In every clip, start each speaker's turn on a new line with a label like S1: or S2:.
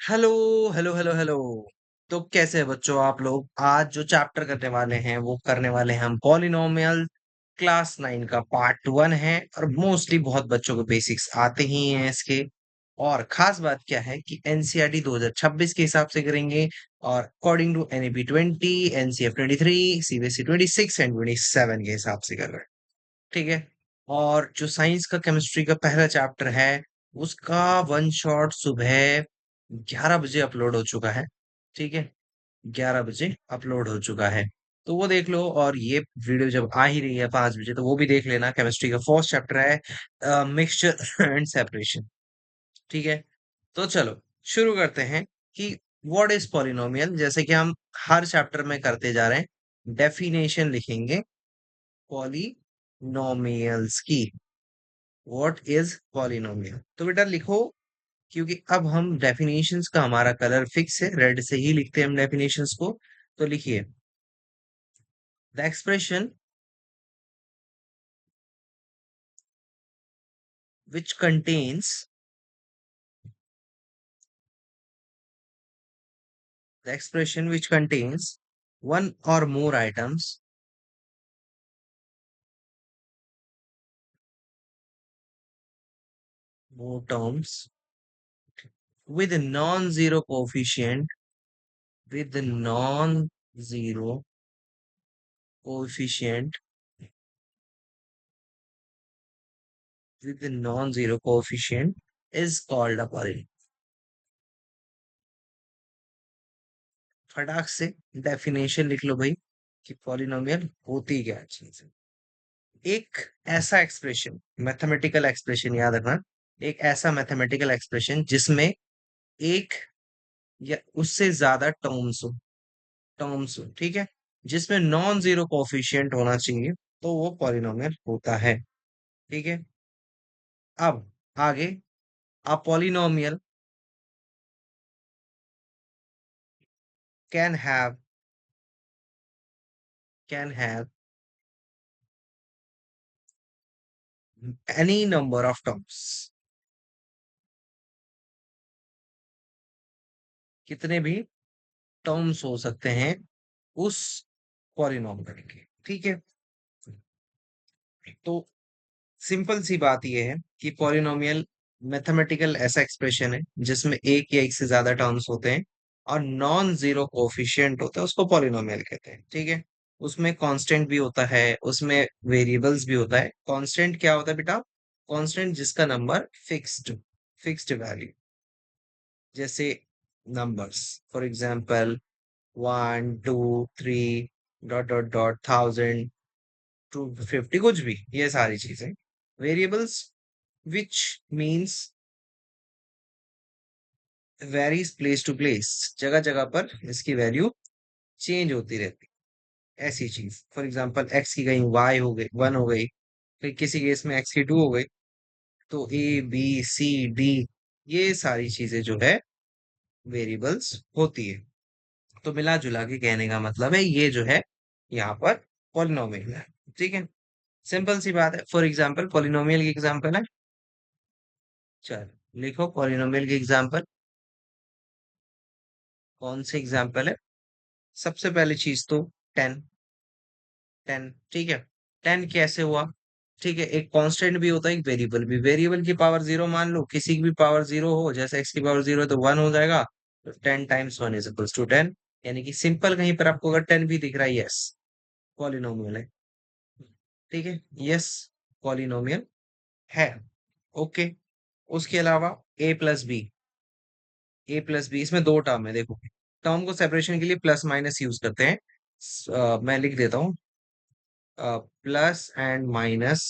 S1: Hello hello hello hello. तो कैसे हैं बच्चों आप लोग? आज जो चैप्टर करने वाले हैं वो करने वाले हैं हम पॉलिनोमियल क्लास 9 का पार्ट 1 है। और मोस्टली बहुत बच्चों को बेसिक्स आते ही हैं इसके। और खास बात क्या है कि एनसीईआरटी 2026 के हिसाब से करेंगे, और according to NEP 20, NCF 23, CBSE 26 and 27 के हिसाब से कर रहे हैं। ठीक है। और जो साइंस का केमिस्ट्री का पहला चैप्टर है उसका वन शॉट सुबह 11 बजे अपलोड हो चुका है। ठीक है। 11 बजे अपलोड हो चुका है। तो वो देख लो, और ये वीडियो जब आ ही रही है 5 बजे तो वो भी देख लेना। केमिस्ट्री का फर्स्ट चैप्टर है मिक्सचर एंड सेपरेशन। ठीक है। तो चलो शुरू करते हैं कि व्हाट इज पॉलिनोमियल। जैसे कि हम हर चैप्टर में करते जा रहे हैं, डेफिनेशन लिखेंगे पॉलिनोमियल्स की। व्हाट इज पॉलिनोमियल, तो बेटा लिखो। क्योंकि अब हम डेफिनेशंस का हमारा कलर फिक्स है, रेड से ही लिखते हैं हम डेफिनेशंस को। तो लिखिए, the expression which contains the expression which contains one और more items more terms with non-zero coefficient with non-zero coefficient non-zero coefficient is called a polynomial। फटाक से डेफिनेशन लिख लो भाई कि पॉलिनोमियल होती क्या चीज है। एक ऐसा एक्सप्रेशन, मैथमेटिकल एक्सप्रेशन याद रखना, एक ऐसा मैथमेटिकल एक्सप्रेशन जिसमें एक या उससे ज्यादा टर्म्स हो, ठीक है, जिसमें नॉन जीरो कोफिशिएंट होना चाहिए, तो वो पॉलिनोमियल होता है। ठीक है। अब आगे, a polynomial can have can have any number of terms. कितने भी टर्म्स हो सकते हैं उस पॉलिनोमियल के। ठीक है। तो सिंपल सी बात यह है कि पॉलिनोमियल मैथमेटिकल ऐसा एक्सप्रेशन है जिसमें एक या एक से ज्यादा टर्म्स होते हैं और नॉन जीरो कोफिशिएंट होता है, उसको पॉलिनोमियल कहते हैं। ठीक है। उसमें कांस्टेंट भी होता है, उसमें वेरिएबल्स भी होता है। कांस्टेंट क्या होता है बेटा? कांस्टेंट जिसका नंबर फिक्स्ड वैल्यू, जैसे numbers, for example 1 2 3 dot dot dot 1000 250, कुछ भी, ये सारी चीजें variables. which means varies place to place, जगह जगह पर इसकी वैल्यू चेंज होती रहती है। ऐसी चीज, फॉर एग्जांपल एक्स की कहीं वाई हो गई, 1 हो गई, फिर किसी केस में एक्स की 2 हो गई। तो A B C D, ये सारी चीजें जो है वेरिएबल्स होती है। तो मिला जुला के कहने का मतलब है ये जो है यहाँ पर पॉलिनोमियल है। ठीक है। सिंपल सी बात है। फॉर एग्जांपल पॉलिनोमियल की एग्जांपल है, चल लिखो पॉलिनोमियल की एग्जांपल। कौन सी एग्जांपल है? सबसे पहली चीज तो 10। 10, ठीक है। 10 कैसे हुआ? ठीक है, एक कांस्टेंट भी होता है, एक वेरिएबल भी। वेरिएबल की पावर जीरो मान लो, किसी की भी पावर जीरो हो, जैसे एक्स की पावर जीरो है तो 1 हो जाएगा। तो 10 × 1 = 10, यानी कि सिंपल कहीं पर आपको अगर 10 भी दिख रहा है, यस पॉलिनोमियल है। ठीक है, यस पॉलिनोमियल है। ओके। उसके अलावा ए प्लस बी, इसमें दो टर्म है, देखो। टर्म को सेपरेशन के लिए प्लस माइनस यूज करते हैं। मैं लिख देता हूँ, plus and minus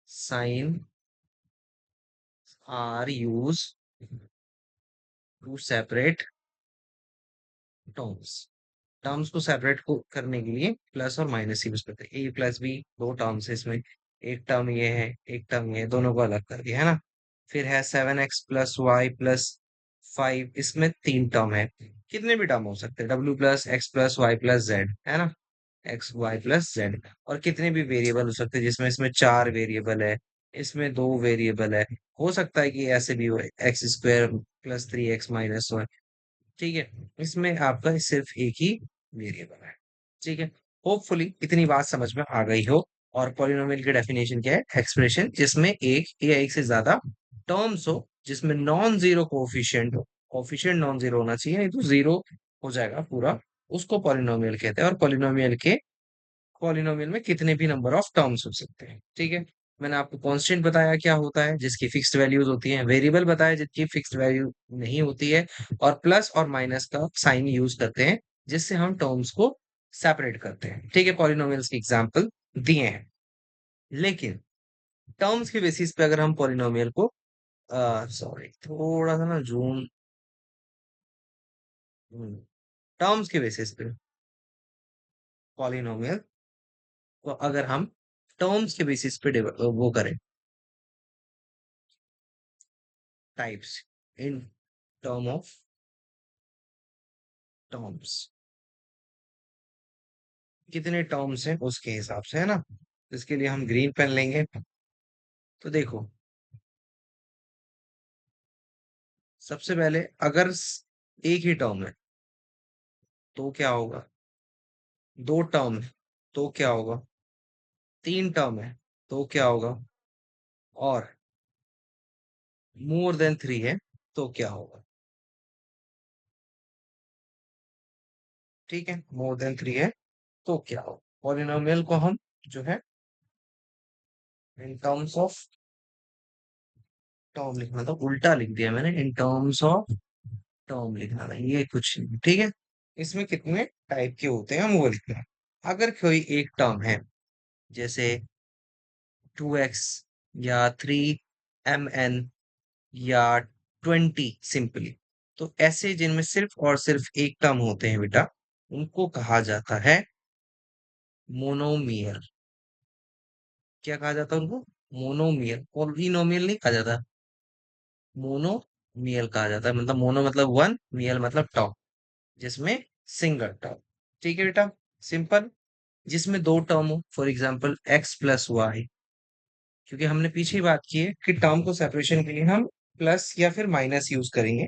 S1: sign are use to separate terms. Terms को सेपरेट को करने के लिए प्लस और माइनस यूज करते हैं। A + B दो टर्म्स है इसमें, एक टर्म ये है, एक टर्म ये है, दोनों को अलग कर दिया है ना। फिर है 7x + y + 5, इसमें तीन टर्म है। कितने भी टर्म हो सकते हैं, W + X + Y + Z, है ना, X Y + Z। और कितने भी वेरिएबल हो सकते हैं, जिसमें इसमें चार वेरिएबल है, इसमें दो वेरिएबल है। हो सकता है कि ऐसे भी हो, X² प्लस 3x-1। ठीक है, इसमें आपका सिर्फ एक ही वेरिएबल है। ठीक है, होपफुली इतनी बात समझ में आ गई हो। और पॉलिनोमियल की डेफिनेशन क्या है? एक्सप्रेशन जिसमें एक या एक से ज्यादा टर्म्स हो, जिसमें नॉन जीरो कोफिशिएंट हो। कोफिशिएंट नॉन जीरो होना चाहिए, नहीं तो जीरो हो जाएगा पूरा। उसको पॉलिनोमियल कहते हैं। और पॉलिनोमियल में कितने भी नंबर ऑफ टर्म्स हो सकते हैं। ठीक है, मैंने आपको कांस्टेंट बताया क्या होता है, जिसकी फिक्स्ड वैल्यूज होती हैं। वेरिएबल बताया जिसकी फिक्स्ड वैल्यू नहीं होती है। और प्लस और माइनस का साइन यूज करते हैं, जिससे हम टर्म्स को सेपरेट करते हैं। ठीक है, पॉलिनोमियल्स की एग्जांपल दिए हैं। लेकिन टर्म्स के बेसिस पे अगर हम पॉलिनोमियल को, सॉरी थोड़ा सा ना जूम, टर्म्स के बेसिस पे पॉलिनोमियल को अगर हम टर्म्स के बेसिस पे वो करें, types in term of terms, कितने टर्म्स हैं उसके हिसाब से, है ना। इसके लिए हम ग्रीन पेन लेंगे। तो देखो, सबसे पहले अगर एक ही टर्म है तो क्या होगा? दो टर्म है तो क्या होगा? तीन टर्म है तो क्या होगा? और मोर देन थ्री है तो क्या होगा? ठीक है, मोर देन थ्री है तो क्या होगा? पॉलिनोमियल को हम जो है इन टर्म्स ऑफ टर्म लिखना था, उल्टा लिख दिया मैंने, इन टर्म्स ऑफ टर्म लिखना था, ये कुछ नहीं। ठीक है, इसमें कितने टाइप के होते हैं हम वो लिखना है। अगर कोई एक टर्म है, जैसे 2x या 3mn या 20 सिंपली, तो ऐसे जिनमें सिर्फ और सिर्फ एक टर्म होते हैं बेटा, उनको कहा जाता है मोनोमियल। क्या कहा जाता है उनको? मोनोमियल। पॉलिनोमियल नहीं कहा जाता, मोनोमियल कहा जाता है। मतलब मोनो मतलब वन, मियल मतलब टर्म, जिसमें सिंगल टर्म। ठीक है बेटा, सिंपल। जिसमें दो टर्म हो, फॉर एग्जाम्पल x+y, क्योंकि हमने पीछे ही बात की है कि टर्म को सेपरेशन के लिए हम प्लस या फिर माइनस यूज करेंगे।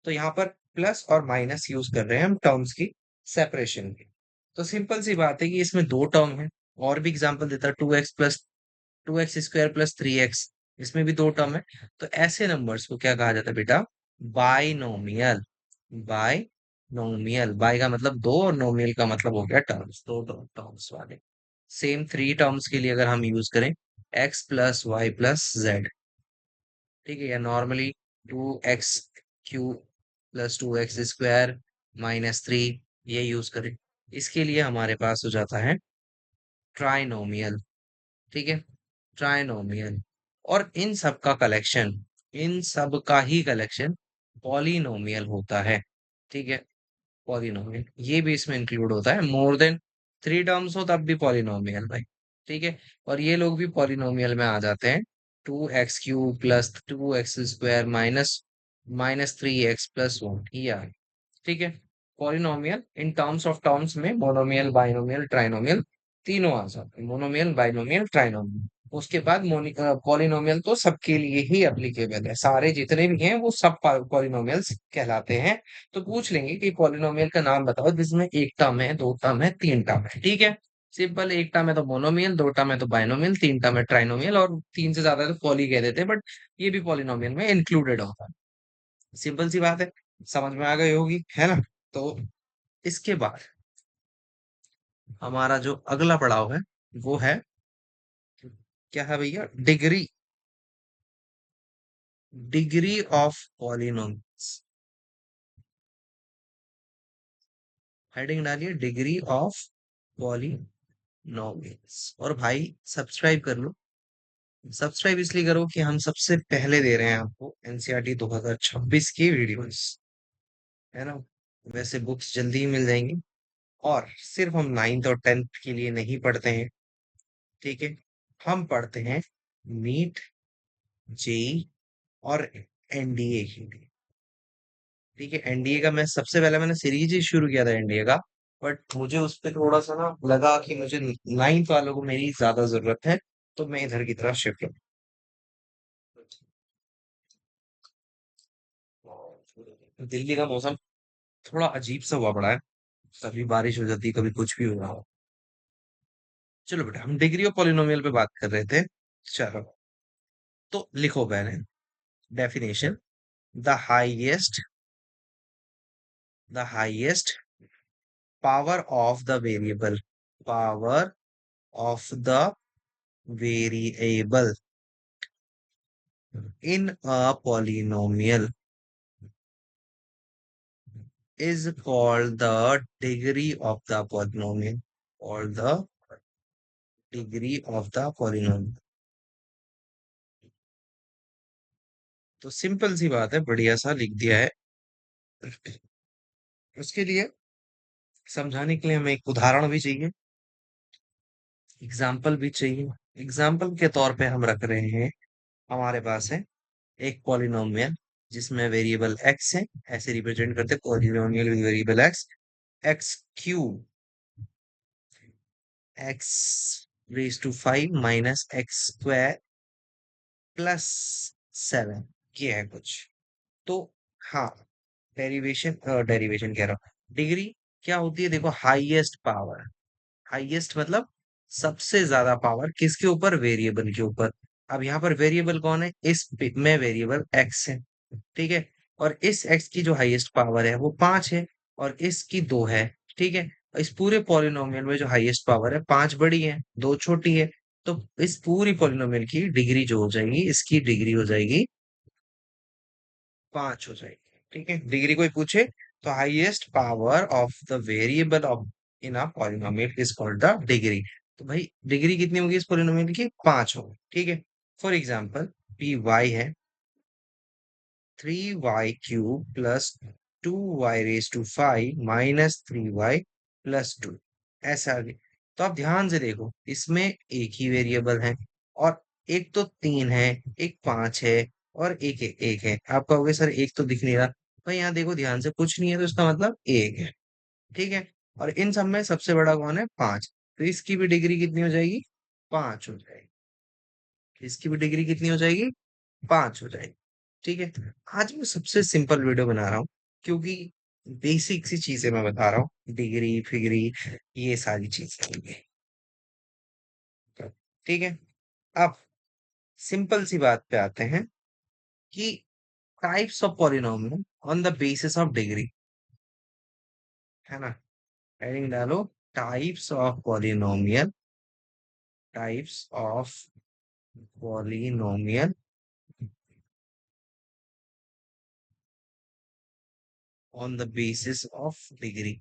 S1: तो यहाँ पर प्लस और माइनस यूज कर रहे हैं हम टर्म्स की सेपरेशन की। तो सिंपल सी बात है कि इसमें दो टर्म है। और भी एग्जांपल देता है, 2x+2x² + 3x, इसमें भी दो टर्म है। तो ऐसे नंबर्स को क्या कहा जाता है बेटा? बाइनोमियल। बाइनोमियल, बाई का मतलब दो और नोमियल का मतलब हो गया टर्म्स, दो टर्म्स वाले। सेम थ्री टर्म्स के लिए अगर हम यूज करें x+y+z, ठीक है, या नॉर्मली 2x³ + 2x² - 3, ये यूज करें, इसके लिए हमारे पास हो जाता है ट्राइनोमियल। ठीक है, ट्राइनोमियल। और इन सब का ही कलेक्शन पॉलिनोमियल होता है। ठीक है, पॉलिनोमियल ये भी इसमें इंक्लूड होता है। मोर देन थ्री टर्म्स हो तब भी पॉलिनोमियल भाई। ठीक है, और ये लोग भी पॉलिनोमियल में आ जाते हैं। 2x³ + 2x² माइनस 3x+1, ये आ गया। ठीक है, polynomial in terms of terms में मोनोमियल, बाइनोमियल, ट्राइनोमियल तीनों आ जाते हैं। Monomial, binomial, trinomial. उसके बाद पॉलिनोमियल तो सबके लिए ही एप्लीकेबल है, सारे जितने भी हैं वो सब पॉलिनोमियल्स कहलाते हैं। तो पूछ लेंगे कि पॉलिनोमियल का नाम बताओ जिसमें एक टर्म है, दो टर्म है, तीन टर्म है। ठीक है, सिंपल। एक टर्म है तो मोनोमियल, दो टर्म है तो बाइनोमियल, तीन टर्म है ट्राइनोमियल, और तीन से ज्यादा है तो पॉली कह देते हैं, बट ये भी पॉलिनोमियल में इंक्लूडेड होता है। सिंपल सी बात है, समझ में आ गई होगी, है ना। तो इसके बाद हमारा जो अगला पड़ाव है वो है, क्या है भैया? Degree. Degree of polynomials. Heading डालिए, डिग्री ऑफ पॉलिनोमियल्स। और भाई सब्सक्राइब कर लो। सब्सक्राइब इसलिए करो कि हम सबसे पहले दे रहे हैं आपको एनसीईआरटी 2026 की वीडियोस, है ना। वैसे बुक्स जल्दी ही मिल जाएंगी। और सिर्फ हम 9th और 10th के लिए नहीं पढ़ते हैं। ठीक है, हम पढ़ते हैं नीट, जेई और एनडीए के लिए। ठीक है, एनडीए का मैं सबसे पहले मैंने सीरीज ही शुरू किया था एनडीए का। बट मुझे उस पे थोड़ा सा ना लगा कि मुझे 9th वालों को मेरी ज्यादा जरूरत है, तो मैं इधर की तरफ शिफ्ट हूँ। दिल्ली का मौसम थोड़ा अजीब सा हुआ पड़ा है। कभी बारिश हो जाती है, कभी कुछ भी हो रहा हो। चलो बेटा, हम डिग्री और पॉलिनोमियल पे बात कर रहे थे। चलो, तो लिखो पहले definition. The highest power of the variable, power of the variable in a polynomial is called the degree of the polynomial, or the degree of the polynomial। तो सिंपल सी बात है, बढ़िया सा लिख दिया है। उसके लिए समझाने के लिए हमें एक उदाहरण भी चाहिए, एग्जाम्पल भी चाहिए। एग्जाम्पल के तौर पे हम रख रहे हैं, हमारे पास है एक पॉलिनोमियल जिसमें वेरिएबल एक्स है। ऐसे रिप्रेजेंट करते polynomial with variable x. X cube, x raise to 5 minus x square plus 7। ये है कुछ। तो हाँ, डेरिवेशन डेरिवेशन कह रहा हूँ, डिग्री क्या होती है? देखो, हाईएस्ट पावर। हाईएस्ट मतलब सबसे ज्यादा पावर किसके ऊपर? वेरिएबल के ऊपर। अब यहाँ पर वेरिएबल कौन है? में वेरिएबल एक्स है, ठीक है। और इस एक्स की जो हाईएस्ट पावर है वो 5 है, और इसकी 2 है, ठीक है। इस पूरे पॉलिनोमियल में जो हाईएस्ट पावर है, 5 बड़ी है, 2 छोटी है। तो इस पूरी पॉलिनोमियल की डिग्री जो हो जाएगी, इसकी डिग्री हो जाएगी 5 हो जाएगी, ठीक है। डिग्री कोई पूछे तो highest power of the variable of in a polynomial is called the degree. तो भाई डिग्री कितनी होगी इस पॉलिनोमियल की? 5 होगी, ठीक है। फॉर एग्जांपल, पी वाई है 3y³ plus 2y⁵ minus 3y+2, ऐसा आगे। तो आप ध्यान से देखो, इसमें एक ही वेरिएबल है, और एक तो 3 है, एक 5 है, और एक है। आप कहोगे सर एक तो दिख नहीं रहा। भाई यहाँ देखो ध्यान से, कुछ नहीं है तो इसका मतलब एक है, ठीक है। और इन सब में सबसे बड़ा कौन है? 5। तो इसकी भी डिग्री कितनी हो जाएगी? 5 हो जाएगी। इसकी भी डिग्री कितनी हो जाएगी? 5 हो जाएगी, ठीक है। आज मैं सबसे सिंपल वीडियो बना रहा हूँ, क्योंकि बेसिक सी चीजें मैं बता रहा हूँ, डिग्री फिग्री ये सारी चीजें, ठीक है। अब सिंपल सी बात पे आते हैं कि types of polynomial on the basis of degree, है ना। हेडिंग डालो, types of polynomial, types of polynomial on the basis of degree.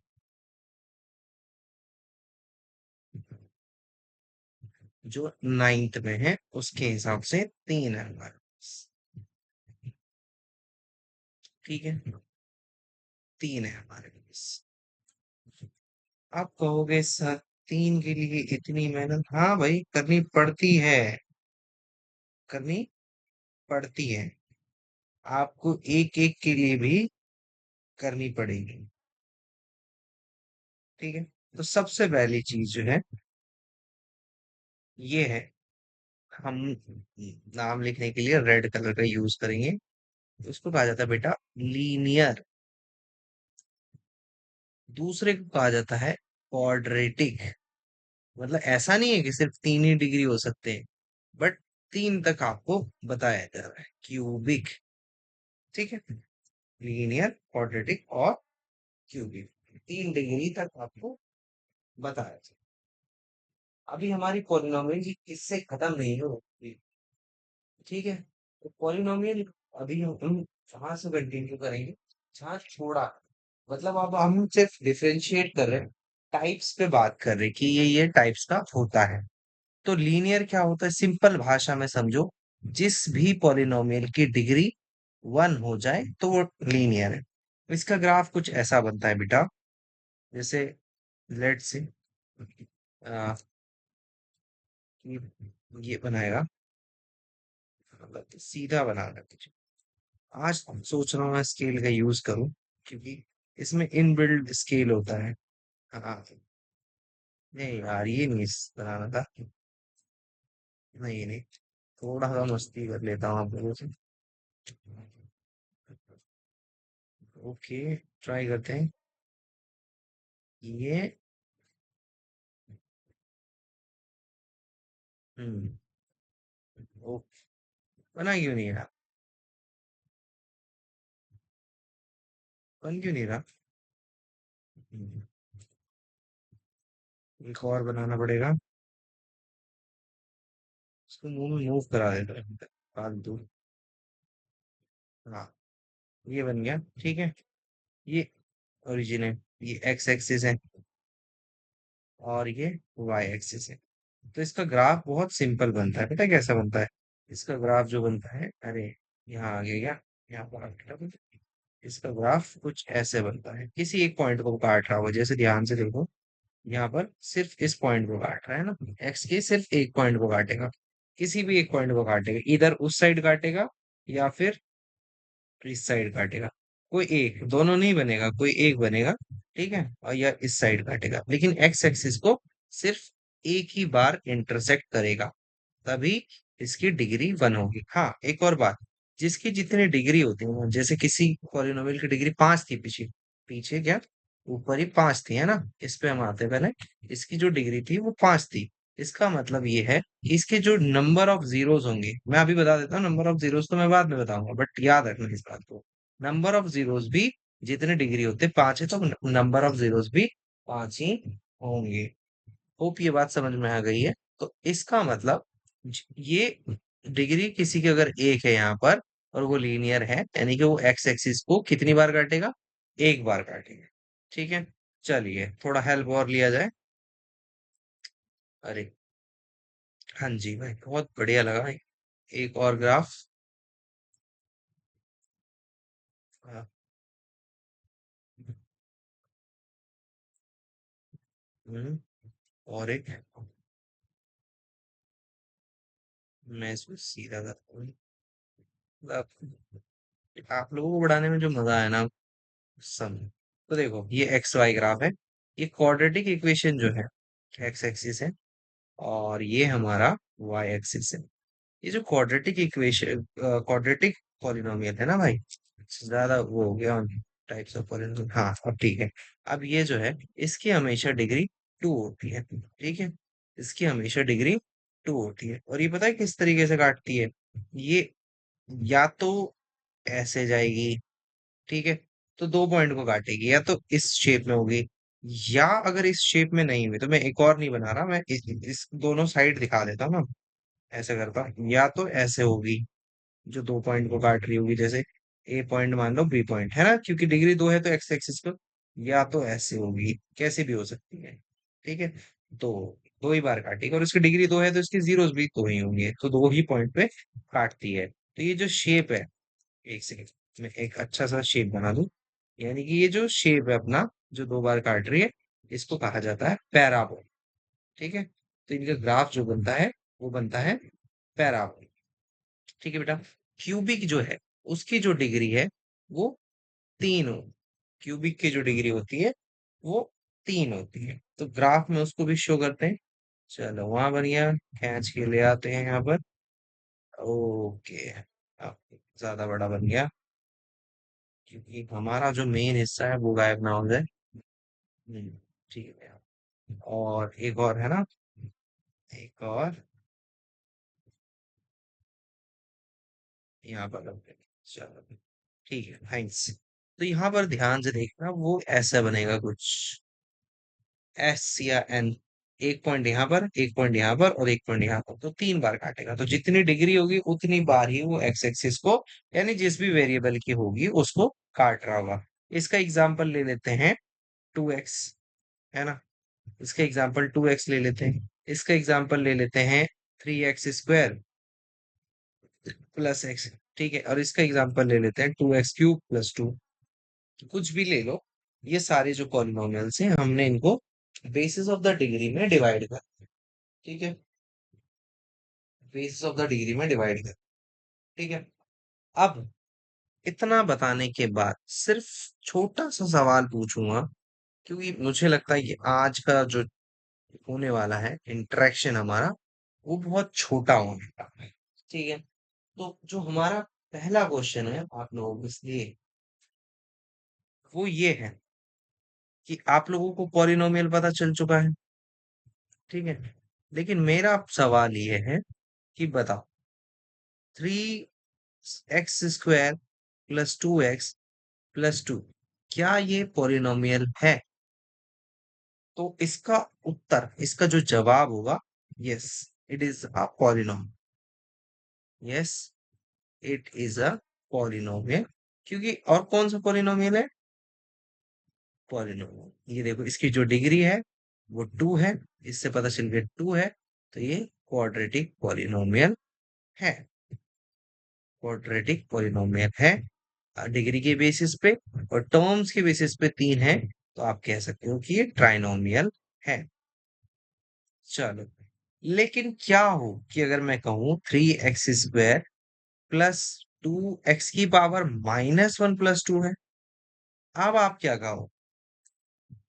S1: जो नाइन्थ में है उसके हिसाब से 3 है हमारे पास, ठीक है। 3 है हमारे पास। आप कहोगे सर 3 के लिए इतनी मेहनत? हाँ भाई, करनी पड़ती है, करनी पड़ती है। आपको एक एक के लिए भी करनी पड़ेगी, ठीक है। तो सबसे पहली चीज जो है ये है, हम नाम लिखने के लिए रेड कलर का यूज करेंगे। तो इसको कहा जाता है बेटा लीनियर। दूसरे को कहा जाता है क्वाड्रेटिक। मतलब ऐसा नहीं है कि सिर्फ 3 ही डिग्री हो सकते हैं, बट 3 तक आपको बताया जा रहा है। क्यूबिक, ठीक है। लीनियर, क्वाड्रेटिक और क्यूबिक, 3 डिग्री तक आपको बताया जाए। अभी हमारी पॉलिनोमियल इससे खत्म नहीं हो रही, ठीक है। तो पॉलिनोमियल अभी हम जहां से कंटिन्यू करेंगे जहां छोड़ा, मतलब अब हम सिर्फ डिफरेंशिएट कर रहे हैं, टाइप्स पे बात कर रहे हैं कि ये टाइप्स का होता है। तो लीनियर क्या होता है? सिंपल भाषा में समझो, जिस भी पॉलिनोमियल की डिग्री 1 हो जाए तो वो लीनियर है। इसका ग्राफ कुछ ऐसा बनता है बेटा, जैसे लेट से ये बनाएगा, मतलब सीधा बनाना कुछ। आज सोच रहा हूँ मैं स्केल का यूज करूँ, क्योंकि इसमें इनबिल्ट स्केल होता है। हाँ, नहीं यार ये नहीं बनाना था। नहीं नहीं, थोड़ा सा मस्ती कर लेता हूँ आप लोगों से। ओके, ट्राई करते हैं। ये हम्म ओ, बना क्यों नहीं रहा? बन क्यों नहीं रहा? हम्म, एक और बनाना पड़ेगा। इसको मुंह में मूव करा देता है फालतू। हाँ, ये बन गया। ठीक है। ये ओरिजिन है। ये एक्स एक्सिस है और ये वाई एक्सिस है। तो इसका ग्राफ बहुत सिंपल बनता है। पता है कैसा बनता है? इसका ग्राफ जो बनता है, अरे यहाँ आ गया क्या? यहाँ पर आ गया। इसका ग्राफ कुछ ऐसे बनता है, किसी एक पॉइंट को काट रहा होगा, जैसे ध्यान से देखो। यहाँ पर सिर्फ इस पॉइंट को काट रहा है ना। एक्स के सिर्फ एक पॉइंट को काटेगा। किसी भी एक पॉइंट को काटेगा, इधर उस साइड काटेगा या फिर इस साइड काटेगा। कोई एक, दोनों नहीं बनेगा, कोई एक बनेगा। ठीक है, और या इस साइड काटेगा, लेकिन एक्स एक्सिस को सिर्फ एक ही बार इंटरसेक्ट करेगा, तभी इसकी डिग्री वन होगी। हाँ, एक और बात, जिसकी जितनी डिग्री होती है, जैसे किसी पॉलिनोमियल की डिग्री 5 थी, पीछे पीछे क्या, ऊपर ही 5 थी, है ना। इस पे हम आते हैं पहले। इसकी जो डिग्री थी वो 5 थी। इसका मतलब ये है कि इसके जो नंबर ऑफ जीरोस होंगे, मैं अभी बता देता हूँ। नंबर ऑफ जीरोस तो मैं बाद में बताऊंगा, बट याद रखना इस बात को। नंबर ऑफ जीरोस भी, जितने डिग्री होते 5 है, तो नंबर ऑफ जीरोस भी 5 ही होंगे। होप ये बात समझ में आ गई है। तो इसका मतलब ये डिग्री किसी की अगर एक है यहाँ पर, और वो लीनियर है, यानी कि वो एक्स एक्सिस को कितनी बार काटेगा? एक बार काटेगा। ठीक है। चलिए, थोड़ा हेल्प और लिया जाए। अरे, हाँ जी भाई, बहुत बढ़िया लगा। एक और ग्राफ। हाँ, हम्म, और एक, मैं इसको सीधा करता हूँ। मतलब आप लोगों को बढ़ाने में जो मजा है ना, सम। तो देखो, ये एक्स वाई ग्राफ है। ये क्वाड्रेटिक इक्वेशन जो है, एक्स एक्सिस है, और ये हमारा वाई एक्सिस है। ये जो क्वाड्रेटिक इक्वेशन, क्वाड्रेटिक पॉलिनोमियल है ना भाई, ज्यादा वो हो गया टाइप्स ऑफ पॉलिनोमियल। हाँ, अब ठीक है। अब ये जो है, इसकी हमेशा डिग्री टू होती है। ठीक है, इसकी हमेशा डिग्री टू होती है। और ये पता है किस तरीके से काटती है? ये या तो ऐसे जाएगी, ठीक है, तो दो पॉइंट को काटेगी, या तो इस शेप में होगी, या अगर इस शेप में नहीं हुई, तो मैं एक और नहीं बना रहा, मैं इस दोनों साइड दिखा देता हूँ ना। ऐसे करता हूँ, या तो ऐसे होगी, जो दो पॉइंट को काट रही होगी, जैसे ए पॉइंट मान लो, बी पॉइंट है ना, क्योंकि डिग्री दो है तो एक्स एक्सिस को। या तो ऐसे होगी, कैसे भी हो सकती है। ठीक है, तो दो ही बार काटेगी, और उसकी डिग्री दो है तो इसकी जीरोस भी दो ही होंगे, तो दो ही पॉइंट पे काटती है। तो ये जो शेप है, एक सेकंड, मैं एक अच्छा सा शेप बना दूं। यानी कि ये जो शेप है अपना, जो दो बार काट रही है, इसको कहा जाता है पैराबोल। ठीक है, तो इनका ग्राफ जो बनता है, वो बनता है पैराबोल। ठीक है बेटा। क्यूबिक जो है, उसकी जो डिग्री है, वो तीन हो। क्यूबिक की जो डिग्री होती है, वो तीन होती है। तो ग्राफ में उसको भी शो करते हैं। चलो, वहां बढ़िया, खींच के ले आते हैं यहाँ पर। ओके, अब ज्यादा बड़ा बन गया, क्योंकि हमारा जो मेन हिस्सा है वो गायब ना हो जाए। हम्म, ठीक है। और एक और है ना, एक और यहाँ पर करते हैं। चलो, ठीक है, थैंक्स। तो यहाँ पर ध्यान से देखना, वो ऐसा बनेगा कुछ, एस या एन। एक पॉइंट यहाँ पर, एक पॉइंट यहाँ पर, और एक पॉइंट यहाँ पर, तो तीन बार काटेगा। तो जितनी डिग्री होगी उतनी बार ही वो एक्स एक्सिस को, यानी जिस भी वेरिएबल की होगी उसको काट रहा होगा। इसका एग्जाम्पल ले लेते हैं, 2x, है ना। इसका एग्जाम्पल 2x ले लेते हैं। इसका एग्जाम्पल ले लेते हैं 3x² प्लस एक्स। ठीक है, और इसका एग्जाम्पल ले लेते हैं 2x³ प्लस टू। कुछ भी ले लो, ये सारे जो पॉलिनोमियल्स हैं, हमने इनको बेसिस ऑफ द डिग्री में डिवाइड कर। ठीक है, बेसिस ऑफ द डिग्री में डिवाइड कर। ठीक है। अब इतना बताने के बाद सिर्फ छोटा सा सवाल पूछूंगा, क्योंकि मुझे लगता है कि आज का जो होने वाला है इंटरेक्शन हमारा, वो बहुत छोटा होने वाला है। ठीक है, तो जो हमारा पहला क्वेश्चन है आप लोगों के लिए, वो ये है कि आप लोगों को पॉलिनोमियल पता चल चुका है, ठीक है। लेकिन मेरा अब सवाल ये है कि बताओ, 3x² + 2x + 2 क्या ये पॉलिनोमियल है? तो इसका उत्तर, इसका जो जवाब होगा, yes, it is a polynomial. Yes, it is a polynomial. क्योंकि और कौन सा पॉलिनोमियल है? पॉलिनोमियल। ये देखो, इसकी जो डिग्री है वो 2 है, इससे पता चल गया 2 है, तो ये क्वाड्रेटिक पॉलिनोमियल है। क्वाड्रेटिक पॉलिनोमियल है डिग्री के बेसिस पे, और टर्म्स के बेसिस पे 3 है, तो आप कह सकते हो कि ये ट्राइनोमियल है। चलो, लेकिन क्या हो कि अगर मैं कहूँ 3x² + 2x⁻⁻1 + 2 है, अब आप क्या कहो?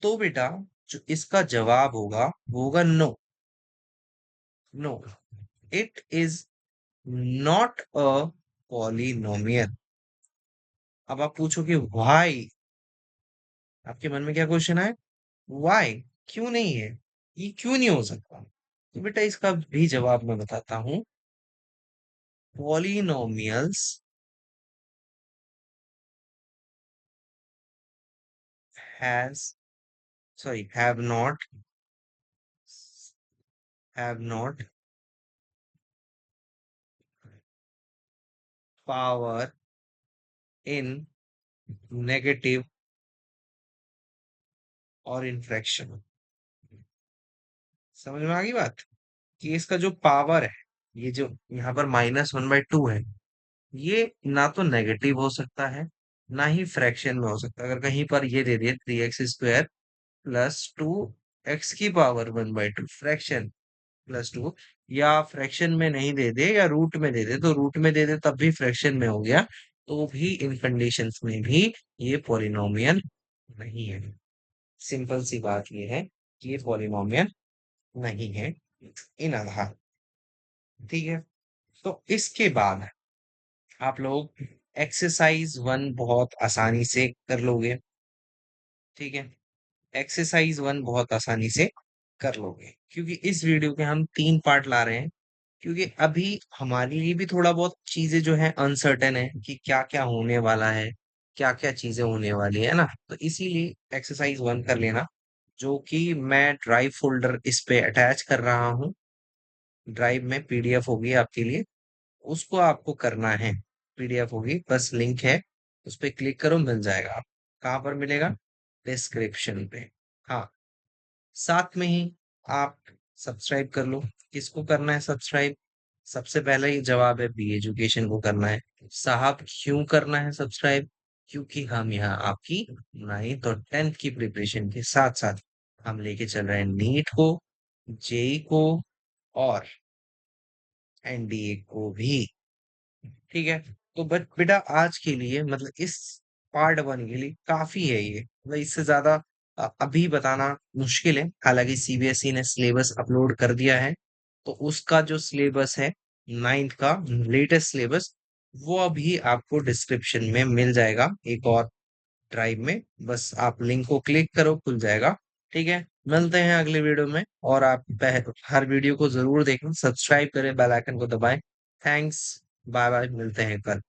S1: तो बेटा, जो इसका जवाब होगा वो होगा no. No, it is not a polynomial. अब आप पूछोगे व्हाई? आपके मन में क्या क्वेश्चन है? व्हाई? क्यों नहीं है? ये क्यों नहीं हो सकता? तो बेटा, इसका भी जवाब मैं बताता हूँ। Polynomials has sorry have not power in negative और इन फ्रैक्शन। समझ में आ गई बात? कि इसका जो पावर है, ये जो यहाँ पर -1/2 है, ये ना तो नेगेटिव हो सकता है, ना ही फ्रैक्शन में हो सकता है। अगर कहीं पर ये दे दिए 3x² + 2x⁻1/2 फ्रैक्शन +2, या फ्रैक्शन में नहीं दे दे या रूट में दे दे, तो रूट में दे दे तब भी फ्रैक्शन में हो गया, तो भी इन कंडीशंस में भी ये पॉलिनोमियल नहीं है। सिंपल सी बात ये है कि ये पॉलिनोमियल नहीं है इन आधार। ठीक है, तो इसके बाद आप लोग एक्सरसाइज 1 बहुत आसानी से कर लोगे। ठीक है, एक्सरसाइज 1 बहुत आसानी से कर लोगे, क्योंकि इस वीडियो के हम 3 पार्ट ला रहे हैं। क्योंकि अभी हमारे लिए भी थोड़ा बहुत चीजें जो है अनसर्टेन है कि क्या क्या होने वाला है, क्या क्या चीजें होने वाली है ना, तो इसीलिए एक्सरसाइज 1 कर लेना, जो कि मैं ड्राइव फोल्डर इस पे अटैच कर रहा हूँ। ड्राइव में पीडीएफ होगी आपके लिए, उसको आपको करना है। पीडीएफ होगी, बस लिंक है, उस पर क्लिक करो, मिल जाएगा। आप कहाँ पर मिलेगा? डिस्क्रिप्शन पे। हाँ, साथ में ही आप सब्सक्राइब कर लो। किसको करना है सब्सक्राइब? सबसे पहला ही जवाब है, बी एजुकेशन को करना है। साहब, क्यों करना है सब्सक्राइब? क्योंकि हम यहाँ आपकी 9th और 10th की प्रिपरेशन के साथ साथ हम लेके चल रहे हैं नीट को, जेई को, और एनडीए को भी। ठीक है, तो बट बेटा, आज के लिए मतलब इस पार्ट 1 के लिए काफी है ये, मतलब इससे ज्यादा अभी बताना मुश्किल है। हालांकि सीबीएसई ने सिलेबस अपलोड कर दिया है, तो उसका जो सिलेबस है 9th का लेटेस्ट सिलेबस, वो अभी आपको डिस्क्रिप्शन में मिल जाएगा, एक और ड्राइव में। बस आप लिंक को क्लिक करो, खुल जाएगा। ठीक है, मिलते हैं अगले वीडियो में। और आप हर वीडियो को जरूर देखें, सब्सक्राइब करें, बेल आइकन को दबाएं। थैंक्स, बाय बाय, मिलते हैं कल।